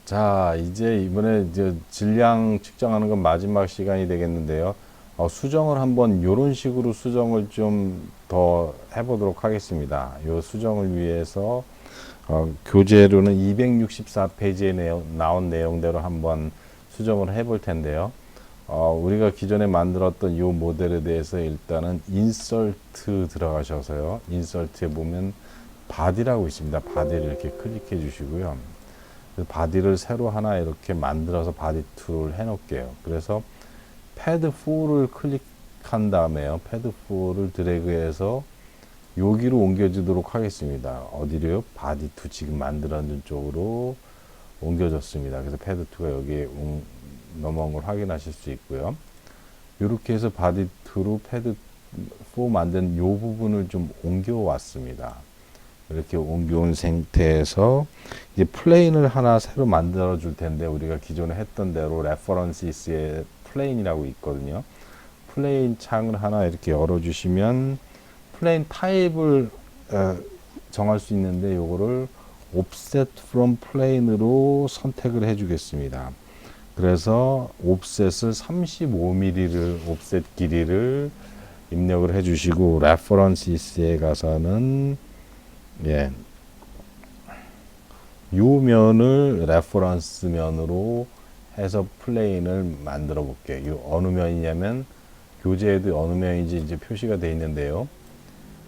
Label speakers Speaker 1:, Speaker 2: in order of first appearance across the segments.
Speaker 1: 자, 이제 이번에 이제 질량 측정하는 건 마지막 시간이 되겠는데요. 수정을 한번 요런 식으로 수정을 좀 더 해보도록 하겠습니다. 요 수정을 위해서 교재로는 264페이지에 나온 내용대로 한번 수정을 해볼 텐데요. 우리가 기존에 만들었던 요 모델에 대해서 일단은 인설트 들어가셔서요. 인설트에 보면 바디라고 있습니다. 바디를 이렇게 클릭해 주시고요. 그 바디를 새로 하나 이렇게 만들어서 바디 툴을 해 놓을게요. 그래서 패드 4를 클릭한 다음에요. 패드 4를 드래그해서 여기로 옮겨주도록 하겠습니다. 어디로요? 바디 2 지금 만들어진 쪽으로 옮겨졌습니다. 그래서 패드 2가 여기에 넘어온 걸 확인하실 수 있고요. 이렇게 해서 바디 2로 패드 4 만든 요 부분을 좀 옮겨 왔습니다. 이렇게 옮겨온 상태에서 이제 플레인을 하나 새로 만들어 줄 텐데, 우리가 기존에 했던 대로 레퍼런시스에 플레인이라고 있거든요. 플레인 창을 하나 이렇게 열어 주시면 플레인 타입을 정할 수 있는데, 요거를 offset from plane으로 선택을 해 주겠습니다. 그래서 옵셋을 35mm를 옵셋 길이를 입력을 해 주시고, 레퍼런시스에 가서는 요 면을 레퍼런스 면으로 해서 플레인을 만들어 볼게요. 요 어느 면이냐면 교재에도 어느 면인지 이제 표시가 되어 있는데요.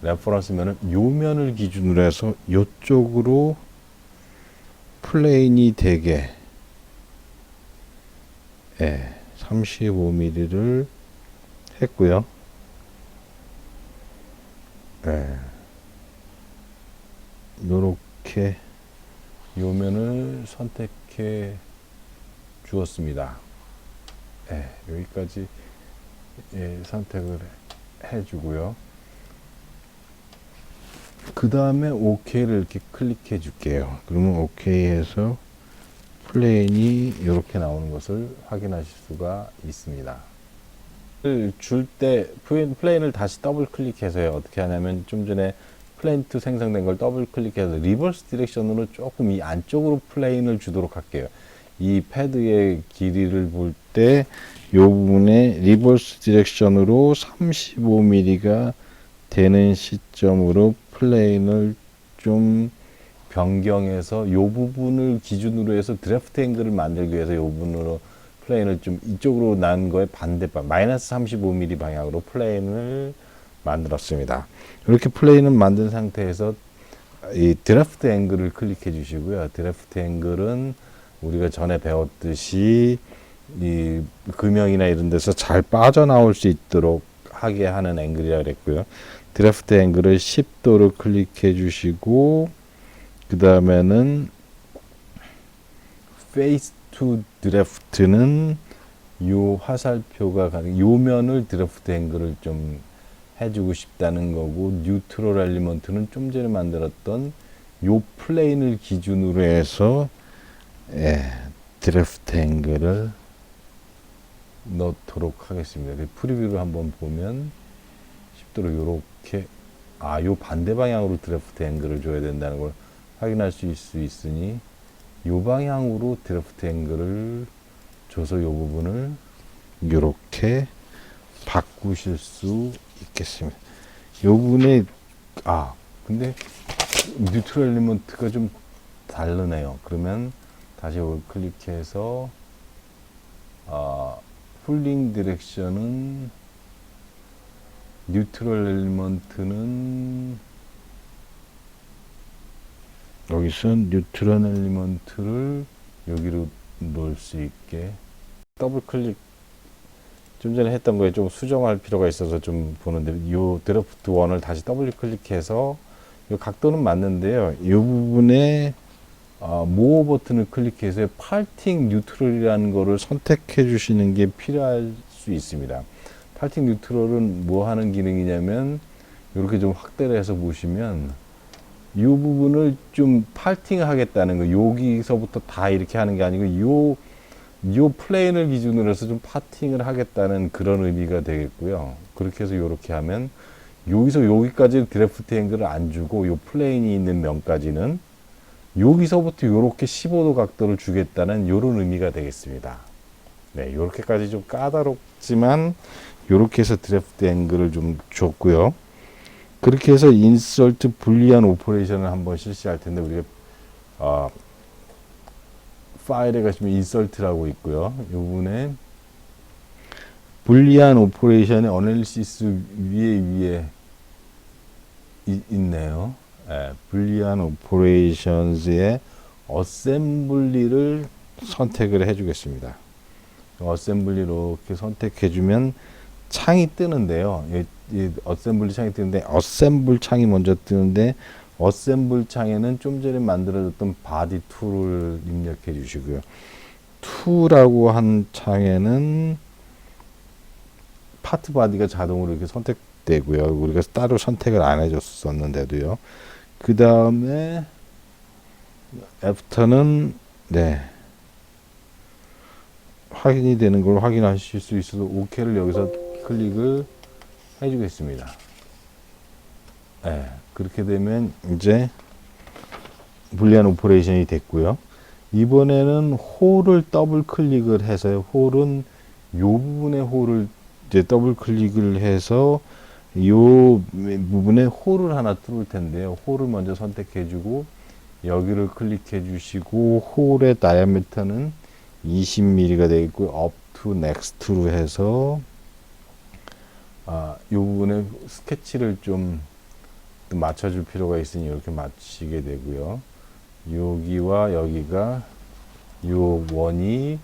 Speaker 1: 레퍼런스 면은 요 면을 기준으로 해서 요쪽으로 플레인이 되게 35mm를 했고요. 요렇게 요 면을 선택해 주었습니다. 여기까지 선택을 해 주고요. 그 다음에 OK를 이렇게 클릭해 줄게요. 그러면 OK 해서 플레인이 이렇게 나오는 것을 확인하실 수가 있습니다. 줄 때 플레인을 다시 더블 클릭해서요. 어떻게 하냐면 좀 전에 플레인 2 생성된 걸 더블 클릭해서 리버스 디렉션으로 조금 이 안쪽으로 플레인을 주도록 할게요. 이 패드의 길이를 볼 때 이 부분에 리버스 디렉션으로 35mm가 되는 시점으로 플레인을 좀 변경해서 이 부분을 기준으로 해서 드래프트 앵글을 만들기 위해서 이 부분으로 플레인을 좀 이쪽으로 난 거에 반대방 마이너스 35mm 방향으로 플레인을 만들었습니다. 이렇게 플레인을 만든 상태에서 이 드래프트 앵글을 클릭해 주시고요. 드래프트 앵글은 우리가 전에 배웠듯이 이 금형이나 이런 데서 잘 빠져나올 수 있도록 하게 하는 앵글이라 그랬고요. 드래프트 앵글을 10도를 클릭해 주시고, 그 다음에는 페이스 투 드래프트는 요 화살표가 가는 요 면을 드래프트 앵글을 좀 해주고 싶다는 거고, 뉴트럴 엘리먼트는 좀 전에 만들었던 요 플레인을 기준으로 해서 드래프트 앵글을 넣도록 하겠습니다. 프리뷰를 한번 보면 10도로 요렇게 요 반대 방향으로 드래프트 앵글을 줘야 된다는 걸 확인할 수 있으니 요 방향으로 드래프트 앵글을 줘서 요 부분을 요렇게 바꾸실 수 있겠습니다. 요 부분에 근데 뉴트럴 엘리먼트가 좀 다르네요. 그러면 다시 이걸 클릭해서 풀링 디렉션은 뉴트럴 엘리먼트는 여기서 뉴트럴 엘리먼트를 여기로 넣을 수 있게 더블 클릭, 좀 전에 했던 거에 좀 수정할 필요가 있어서 좀 보는데, 이 드래프트 1을 다시 더블 클릭해서 이 각도는 맞는데요. 이 부분에 모어 버튼을 클릭해서 팔팅 뉴트럴이라는 거를 선택해 주시는 게 필요할 수 있습니다. 팔팅 뉴트럴은 뭐 하는 기능이냐면, 이렇게 좀 확대를 해서 보시면 이 부분을 좀 팔팅 하겠다는 거, 여기서부터 다 이렇게 하는 게 아니고 요 플레인을 기준으로 해서 좀 파팅을 하겠다는 그런 의미가 되겠고요. 그렇게 해서 이렇게 하면 여기서 여기까지 드래프트 앵글을 안 주고 요 플레인이 있는 면까지는 여기서부터 이렇게 15도 각도를 주겠다는 이런 의미가 되겠습니다. 네, 이렇게까지 좀 까다롭지만 이렇게 해서 드래프트 앵글을 좀 줬고요. 그렇게 해서 인설트 불리한 오퍼레이션을 한번 실시할 텐데 우리가 파일에 가시면 인설트라고 있고요. 이 부분에 불리한 오퍼레이션의 어널리시스 위에 있네요. 예, 불리한 오퍼레이션즈의 어셈블리를 선택을 해주겠습니다. 어셈블리 이렇게 선택해주면 창이 뜨는데요. 이 어셈블리 창이 뜨는데 어셈블 창이 먼저 뜨는데 어셈블 창에는 좀 전에 만들어졌던 바디 툴을 입력해 주시고요. 툴이라고 한 창에는 파트 바디가 자동으로 이렇게 선택되고요. 우리가 따로 선택을 안 해줬었는데도요. 그 다음에 애프터는 네 확인이 되는 걸 확인하실 수 있어서 OK를 여기서 클릭을 해주겠습니다. 네, 그렇게 되면 이제 불리한 오퍼레이션이 됐고요. 이번에는 홀을 더블 클릭을 해서요. 홀은 요 부분의 홀을 이제 더블 클릭을 해서 요 부분에 홀을 하나 뚫을 텐데요. 홀을 먼저 선택해 주고 여기를 클릭해 주시고 홀의 다이아미터는 20mm가 되겠고요. up to next로 해서 이 부분에 스케치를 좀 맞춰줄 필요가 있으니 이렇게 맞추게 되고요. 여기와 여기가 요 원이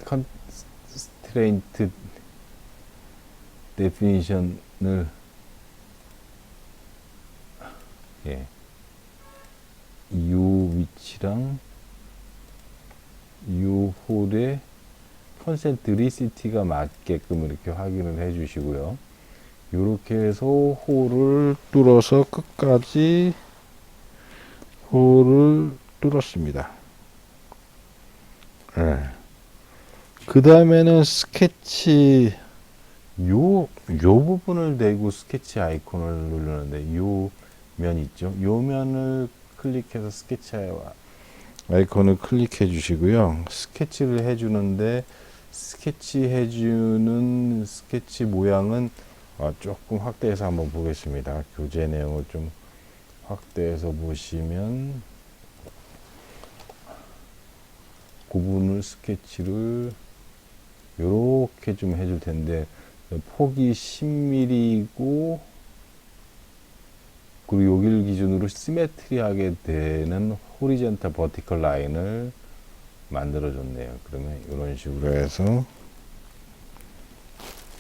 Speaker 1: 컨스트레인트 데피니션을 요 위치랑 요 홀의 컨센트리시티가 맞게끔 이렇게 확인을 해 주시고요. 이렇게 해서 홀을 뚫어서 끝까지 홀을 뚫었습니다. 네. 그 다음에는 스케치 요 부분을 대고 스케치 아이콘을 누르는데 요 면 있죠. 요 면을 클릭해서 스케치 아이콘을 클릭해 주시고요. 스케치를 해주는데 스케치 해주는 스케치 모양은 조금 확대해서 한번 보겠습니다. 교재 내용을 좀 확대해서 보시면 구분을 스케치를 요렇게 좀 해줄 텐데 폭이 10mm이고 그리고 여기를 기준으로 시메트리하게 되는 호리젠탈 버티컬 라인을 만들어 줬네요. 그러면 이런 식으로 해서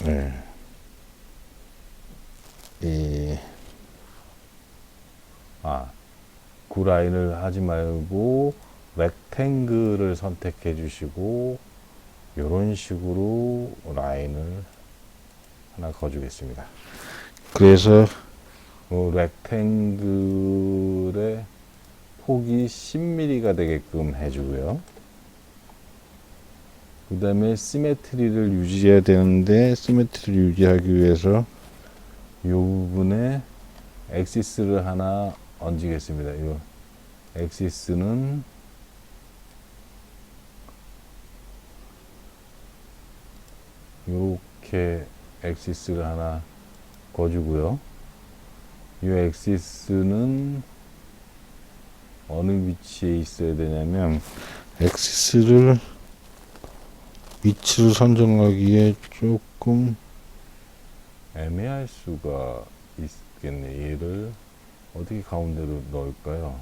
Speaker 1: 네. 구라인을 하지 말고 렉탱글을 선택해 주시고 이런 식으로 라인을 하나 그어주겠습니다. 그래서 렉탱글의 폭이 10mm가 되게끔 해주고요. 그 다음에 시메트리를 유지해야 되는데 시메트리를 유지하기 위해서 이 부분에 엑시스를 하나 얹겠습니다. 이 엑시스는 이렇게 엑시스를 하나 거주고요. 이 엑시스는 어느 위치에 있어야 되냐면 엑시스를 위치를 선정하기에 조금 애매할 수가 있겠네. 얘를 어떻게 가운데로 넣을까요?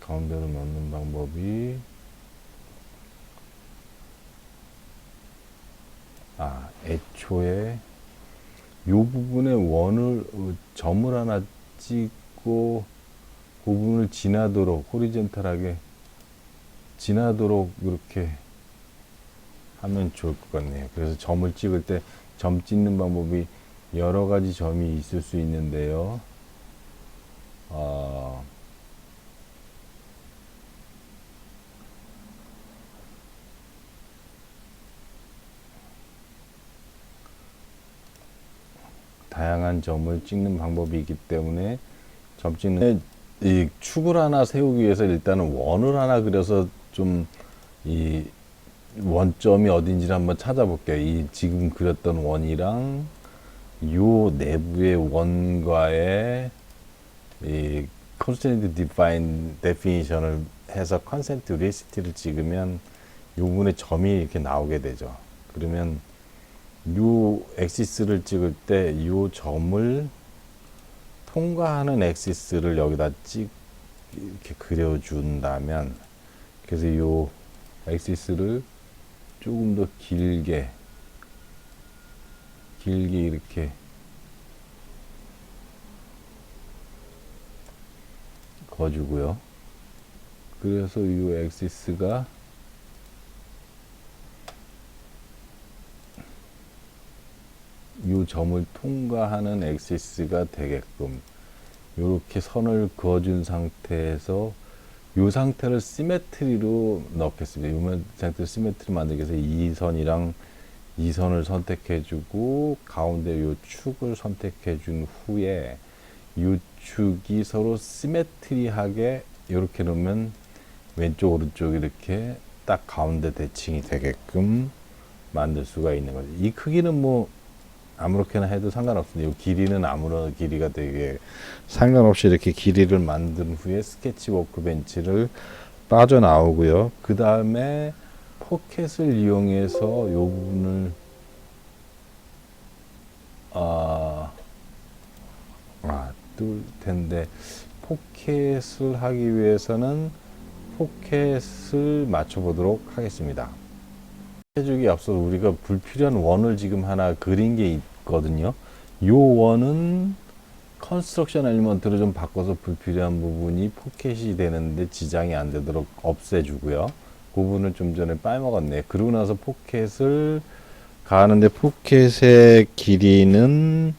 Speaker 1: 가운데로 넣는 방법이 애초에 이 부분에 점을 하나 찍고 그 부분을 지나도록 호리젠탈하게 지나도록 이렇게 하면 좋을 것 같네요. 그래서 점을 찍을 때 점 찍는 방법이 여러 가지 점이 있을 수 있는데요. 다양한 점을 찍는 방법이 있기 때문에 점 찍는 이 축을 하나 세우기 위해서 일단은 원을 하나 그려서 좀 이 원점이 어딘지를 한번 찾아볼게요. 이 지금 그렸던 원이랑 요 내부의 원과의 이 constraint definition을 해서 concentricity를 찍으면 요 부분에 점이 이렇게 나오게 되죠. 그러면 요 엑시스를 찍을 때 요 점을 통과하는 엑시스를 여기다 이렇게 그려준다면, 그래서 요 엑시스를 조금 더 길게 이렇게 거주고요. 그래서 이 엑시스가 이 점을 통과하는 엑시스가 되게끔 이렇게 선을 그어준 상태에서 이 상태를 시메트리로 넣겠습니다. 이 상태를 시메트리 만들기 위해서 이 선이랑 이 선을 선택해주고 가운데 이 축을 선택해준 후에 이 축이 서로 시메트리하게 이렇게 놓으면 왼쪽 오른쪽 이렇게 딱 가운데 대칭이 되게끔 만들 수가 있는 거죠. 이 크기는 뭐 아무렇게나 해도 상관없습니다. 이 길이는 아무런 길이가 되게 상관없이 이렇게 길이를 만든 후에 스케치 워크벤치를 빠져나오고요. 그 다음에 포켓을 이용해서 이 부분을 뜰 텐데, 포켓을 하기 위해서는 포켓을 맞춰보도록 하겠습니다. 해주기 앞서 우리가 불필요한 원을 지금 하나 그린 게 있거든요. 요 원은 컨스트럭션 엘리먼트로 좀 바꿔서 불필요한 부분이 포켓이 되는데 지장이 안 되도록 없애주고요. 그 부분을 좀 전에 빼먹었네. 그러고 나서 포켓을 가는데, 포켓의 길이는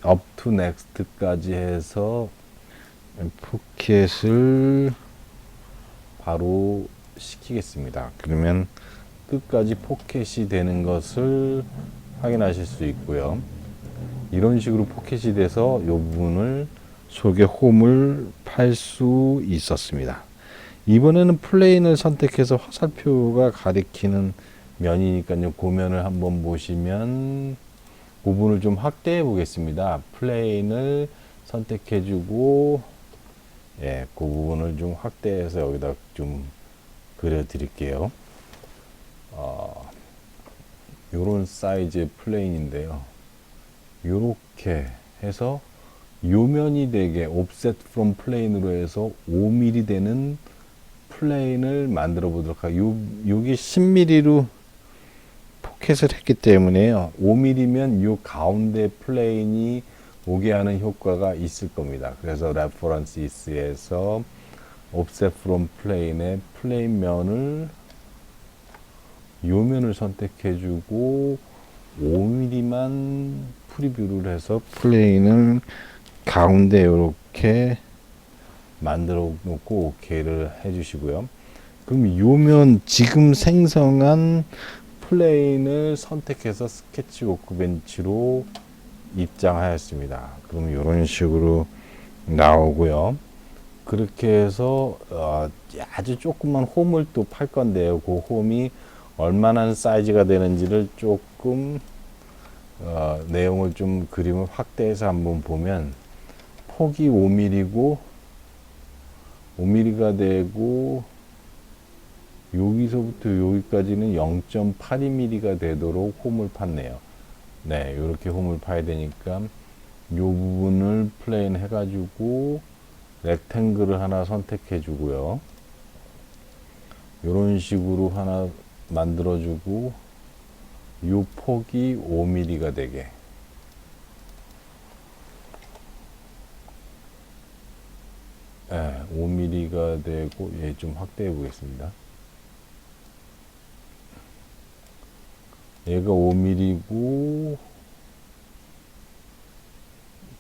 Speaker 1: up to next까지 해서 포켓을 바로 시키겠습니다. 그러면 끝까지 포켓이 되는 것을 확인하실 수 있고요. 이런 식으로 포켓이 돼서 이 부분을 속에 홈을 팔 수 있었습니다. 이번에는 플레인을 선택해서 화살표가 가리키는 면이니까요. 그 면을 한번 보시면 부분을 좀 확대해 보겠습니다. 플레인을 선택해주고, 예, 그 부분을 좀 확대해서 여기다 좀 그려 드릴게요. 요런 사이즈의 플레인인데요. 요렇게 해서 요면이 되게 offset from plane으로 해서 5mm 되는 플레인을 만들어 보도록 하겠습니다. 여기 10mm로 포켓을 했기 때문에요. 5mm면 요 가운데 플레인이 오게 하는 효과가 있을 겁니다. 그래서 references에서 offset from plane의 플레인 면을 요 면을 선택해주고 5mm만 프리뷰를 해서 플레인을 가운데 이렇게 만들어 놓고 OK를 해주시고요. 그럼 요면 지금 생성한 플레인을 선택해서 스케치 워크벤치로 입장하였습니다. 그럼 이런 식으로 나오고요. 그렇게 해서 아주 조그만 홈을 또 팔 건데요. 그 홈이 얼마나 사이즈가 되는지를 조금 내용을 좀 그림을 확대해서 한번 보면, 폭이 5mm고 5mm가 되고 여기서부터 여기까지는 0.82mm가 되도록 홈을 팠네요. 네, 이렇게 홈을 파야 되니까 이 부분을 플레인 해가지고 렉탱글을 하나 선택해 주고요. 이런 식으로 하나 만들어주고 이 폭이 5mm가 되게, 네, 5mm가 되고, 얘 좀 확대해 보겠습니다. 얘가 5mm고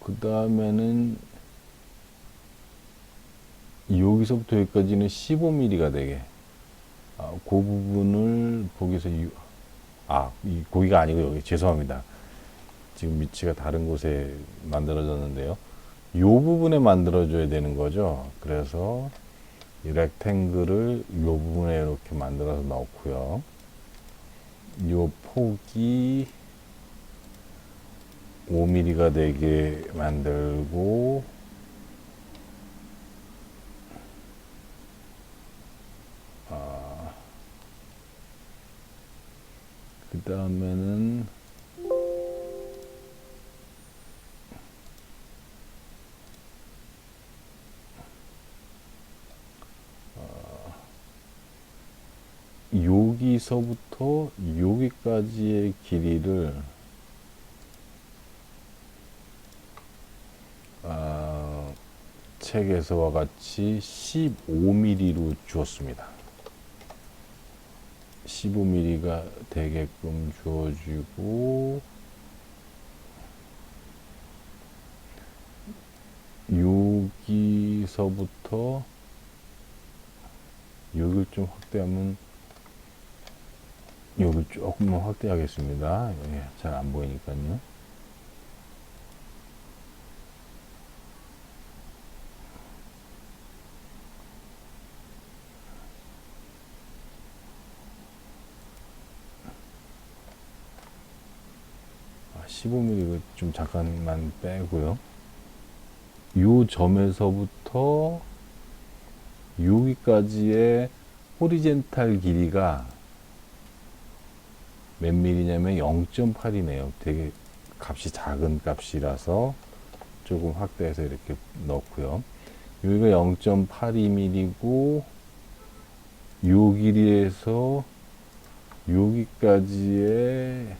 Speaker 1: 그 다음에는 여기서부터 여기까지는 15mm가 되게, 그 부분을 거기서 거기가 아니고 여기, 죄송합니다. 지금 위치가 다른 곳에 만들어졌는데요. 요 부분에 만들어줘야 되는 거죠. 그래서 이 렉탱글을 요 부분에 이렇게 만들어서 넣고요. 요 폭이 5mm가 되게 만들고, 그 다음에는 여기서부터 여기까지의 길이를 책에서와 같이 15mm로 주었습니다. 15mm가 되게끔 주어지고, 여기서부터 여기를 좀 확대하면, 여기 조금만 확대하겠습니다. 잘 안 보이니까요. 아, 15mm 좀 잠깐만 빼고요. 요 점에서부터 여기까지의 호리젠탈 길이가 몇 mm냐면 0.8이네요. 되게 값이 작은 값이라서 조금 확대해서 이렇게 넣고요. 여기가 0.82mm고 요 길이에서 여기까지의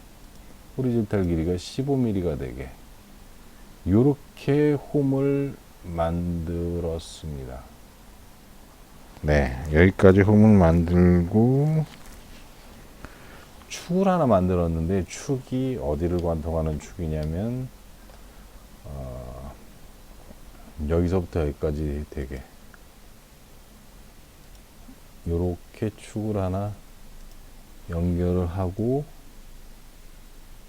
Speaker 1: 호리젠탈 길이가 15mm가 되게 요렇게 홈을 만들었습니다. 네, 여기까지 홈을 만들고 축을 하나 만들었는데, 축이 어디를 관통하는 축이냐면 여기서부터 여기까지 되게 요렇게 축을 하나 연결을 하고,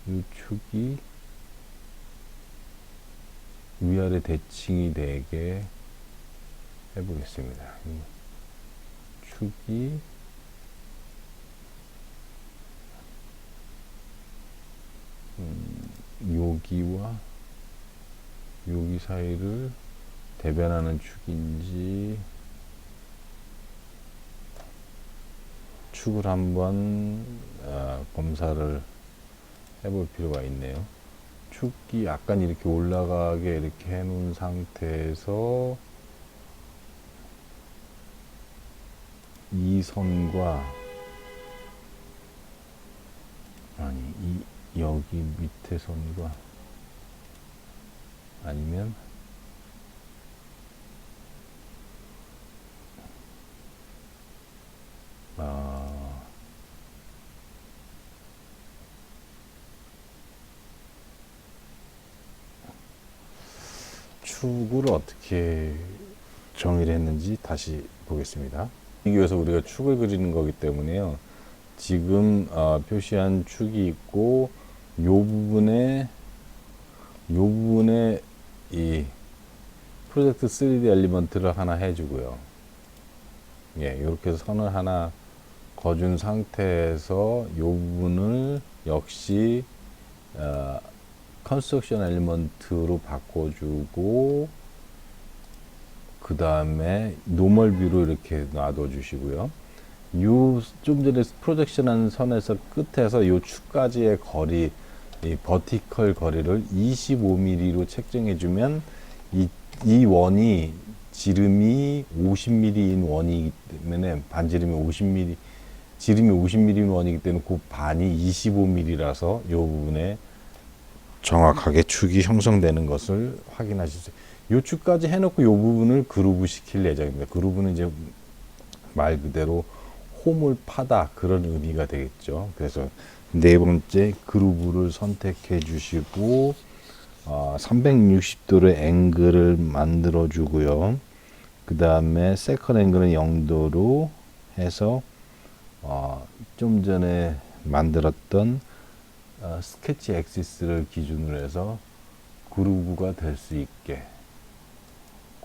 Speaker 1: 이 축이 위아래 대칭이 되게 해보겠습니다. 이 축이 여기와 여기 사이를 대변하는 축인지 축을 한번 검사를 해볼 필요가 있네요. 축이 약간 이렇게 올라가게 이렇게 해 놓은 상태에서 이 선과, 아니 여기 밑에 선과, 아니면 축을 어떻게 정의를 했는지 다시 보겠습니다. 이기 위해서 우리가 축을 그리는 거기 때문에요. 지금 표시한 축이 있고, 요 부분에 이 프로젝트 3D 엘리먼트를 하나 해주고요. 예, 이렇게 해서 선을 하나 거준 상태에서 이 부분을 역시 컨스트럭션 엘리먼트로 바꿔주고, 그 다음에 노멀 뷰로 이렇게 놔둬 주시고요. 요 좀 전에 프로젝션한 선에서 끝에서 요 축까지의 거리, 이 버티컬 거리를 25mm로 책정해 주면 이 원이 지름이 50mm인 원이기 때문에, 반지름이 50mm, 지름이 50mm인 원이기 때문에 그 반이 25mm라서 이 부분에 정확하게 축이 형성되는 것을 확인하실 수 있어요. 이 축까지 해놓고 이 부분을 그루브 시킬 예정입니다. 그루브는 이제 말 그대로 홈을 파다, 그런 의미가 되겠죠. 그래서 네 번째 그루브를 선택해 주시고 360도의 앵글을 만들어 주고요. 그 다음에 세컨 앵글은 0도로 해서 좀 전에 만들었던 스케치 엑시스를 기준으로 해서 그루브가 될 수 있게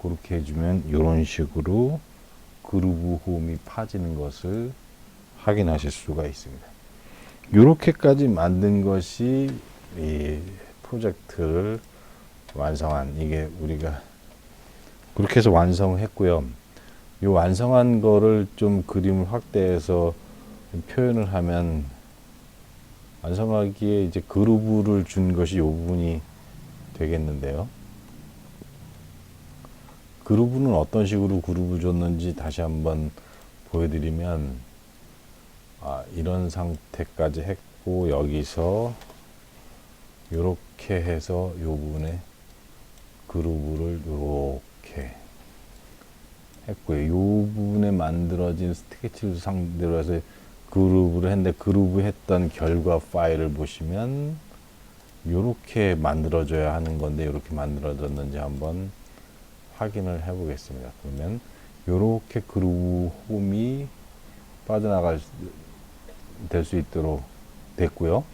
Speaker 1: 그렇게 해주면 이런 식으로 그루브 홈이 파지는 것을 확인하실 수가 있습니다. 이렇게까지 만든 것이 이 프로젝트를 완성한, 이게 우리가 그렇게 해서 완성했고요. 이 완성한 거를 좀 그림을 확대해서 표현을 하면, 완성하기에 이제 그루브를 준 것이 이 부분이 되겠는데요. 그루브는 어떤 식으로 그루브 줬는지 다시 한번 보여드리면, 이런 상태까지 했고, 여기서 이렇게 해서 이 부분에 그루브를 이렇게 했고요. 이 부분에 만들어진 스케치를 상대로 해서 그루브를 했는데, 그루브 했던 결과 파일을 보시면 이렇게 만들어져야 하는 건데, 이렇게 만들어졌는지 한번 확인을 해 보겠습니다. 그러면 이렇게 그루브 홈이 빠져나갈 될 수 있도록 됐고요.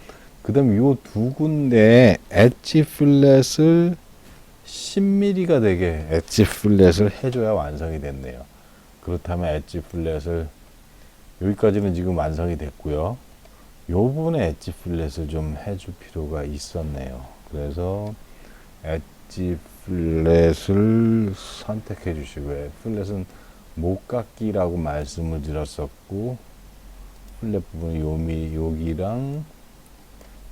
Speaker 1: 그 다음에 이 두 군데에 엣지 플랫을 10mm가 되게 엣지 플랫을 해줘야 완성이 됐네요. 그렇다면 엣지 플랫을, 여기까지는 지금 완성이 됐고요. 이 부분에 엣지 플랫을 좀 해줄 필요가 있었네요. 그래서 엣지 플랫을 선택해 주시고요. 플랫은 목깎기라고 말씀을 드렸었고, 플랫 부분 여기랑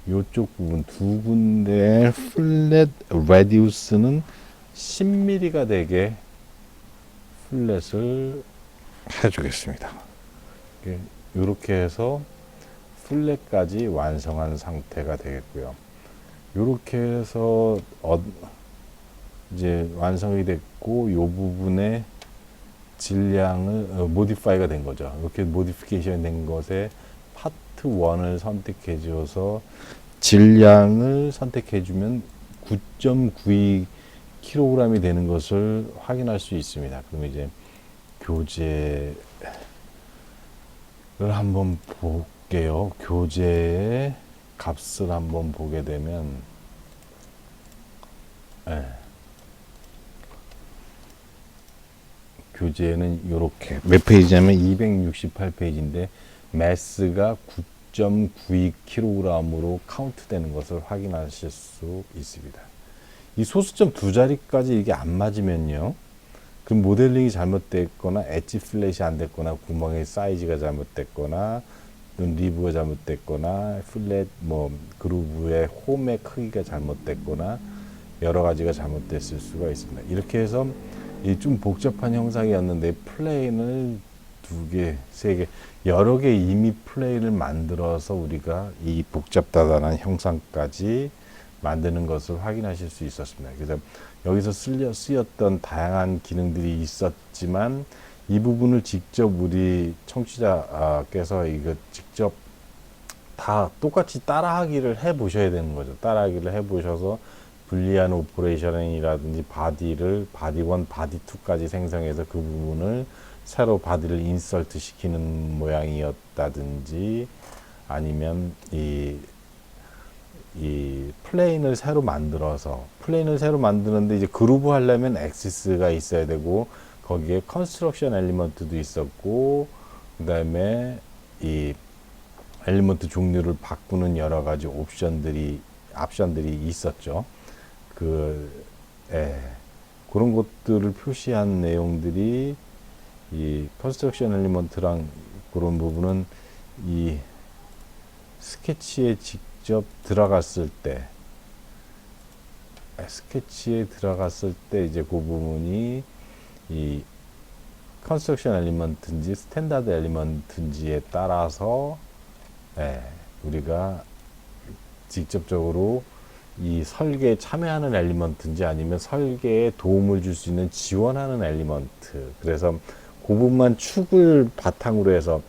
Speaker 1: 요쪽 부분 두 군데의 플랫 레디우스는 10mm가 되게 플랫을 해주겠습니다. 이렇게 해서 플랫까지 완성한 상태가 되겠고요. 이렇게 해서 이제 완성이 됐고, 이 부분에 질량을 모디파이가 된 거죠. 이렇게 모디피케이션 된 것에 파트 1을 선택해 줘서 질량을 선택해 주면 9.92kg이 되는 것을 확인할 수 있습니다. 그럼 이제 교재를 한번 볼게요. 교재의 값을 한번 보게 되면, 교재는 이렇게 몇 페이지냐면 268페이지인데 매스가 9.92kg으로 카운트되는 것을 확인하실 수 있습니다. 이 소수점 두 자리까지 이게 안 맞으면요, 그럼 모델링이 잘못됐거나 엣지 플랫이 안 됐거나 구멍의 사이즈가 잘못됐거나 리브가 잘못됐거나 플랫 그루브의 홈의 크기가 잘못됐거나 여러 가지가 잘못됐을 수가 있습니다. 이렇게 해서 이 좀 복잡한 형상이었는데 플레인을 2개, 3개, 여러 개 이미 플레인을 만들어서 우리가 이 복잡다단한 형상까지 만드는 것을 확인하실 수 있었습니다. 그래서 여기서 쓰였던 다양한 기능들이 있었지만, 이 부분을 직접 우리 청취자께서 이거 직접 다 똑같이 따라하기를 해 보셔야 되는 거죠. 따라하기를 해 보셔서 불리한 오퍼레이션이라든지 바디 1, 바디 2까지 생성해서 그 부분을 새로 바디를 인설트 시키는 모양이었다든지, 아니면 이 플레인을 새로 만드는데 이제 그루브 하려면 엑시스가 있어야 되고, 거기에 컨스트럭션 엘리먼트도 있었고, 그 다음에 이 엘리먼트 종류를 바꾸는 여러 가지 옵션들이 있었죠. 그런 것들을 표시한 내용들이, 이 컨스트럭션 엘리먼트랑 그런 부분은 이 스케치에 직접 들어갔을 때 이제 그 부분이 이 컨스트럭션 엘리먼트인지 스탠다드 엘리먼트인지에 따라서 우리가 직접적으로 이 설계에 참여하는 엘리먼트인지 아니면 설계에 도움을 줄 수 있는 지원하는 엘리먼트, 그래서 그 부분만 축을 바탕으로 해서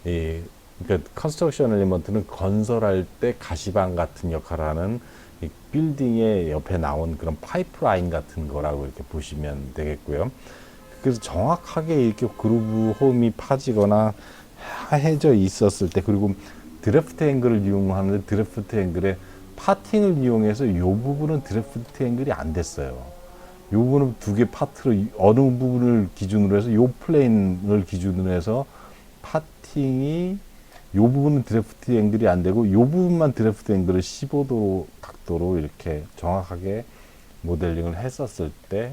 Speaker 1: 그러니까 컨스트럭션 엘리먼트는 건설할 때 가시방 같은 역할을 하는 이 빌딩의 옆에 나온 그런 파이프라인 같은 거라고 이렇게 보시면 되겠고요. 그래서 정확하게 이렇게 그루브 홈이 파지거나 해져 있었을 때, 그리고 드래프트 앵글을 이용하는데 드래프트 앵글에 파팅을 이용해서 이 부분은 드래프트 앵글이 안 됐어요. 이 이 부분은 두 개 파트로 어느 부분을 기준으로 해서 요 플레인을 기준으로 해서 파팅이 요 부분은 드래프트 앵글이 안 되고 요 부분만 드래프트 앵글을 15도 각도로 이렇게 정확하게 모델링을 했었을 때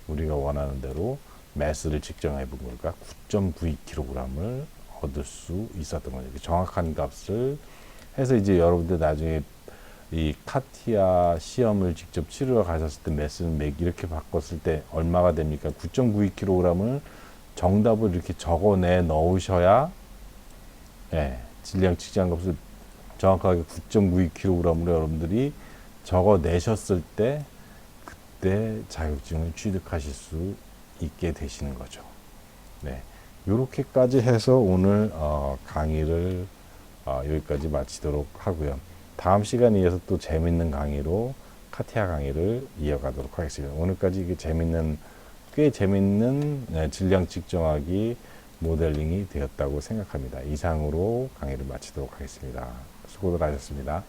Speaker 1: 우리가 원하는 대로 매스를 측정해 본 거니까 9.92kg을 얻을 수 있었던 거죠. 정확한 값을 해서 이제 여러분들 나중에 이 카티아 시험을 직접 치르러 가셨을 때 매스는 이렇게 바꿨을 때 얼마가 됩니까? 9.92kg을 정답을 이렇게 적어내 넣으셔야 예, 질량 측정 값을 정확하게 9.92kg으로 여러분들이 적어내셨을 때 그때 자격증을 취득하실 수 있게 되시는 거죠. 네, 이렇게까지 해서 오늘 강의를 여기까지 마치도록 하고요. 다음 시간에 이어서 또 재밌는 강의로 카티아 강의를 이어가도록 하겠습니다. 오늘까지 이게 꽤 재밌는 질량 측정하기 모델링이 되었다고 생각합니다. 이상으로 강의를 마치도록 하겠습니다. 수고들 하셨습니다.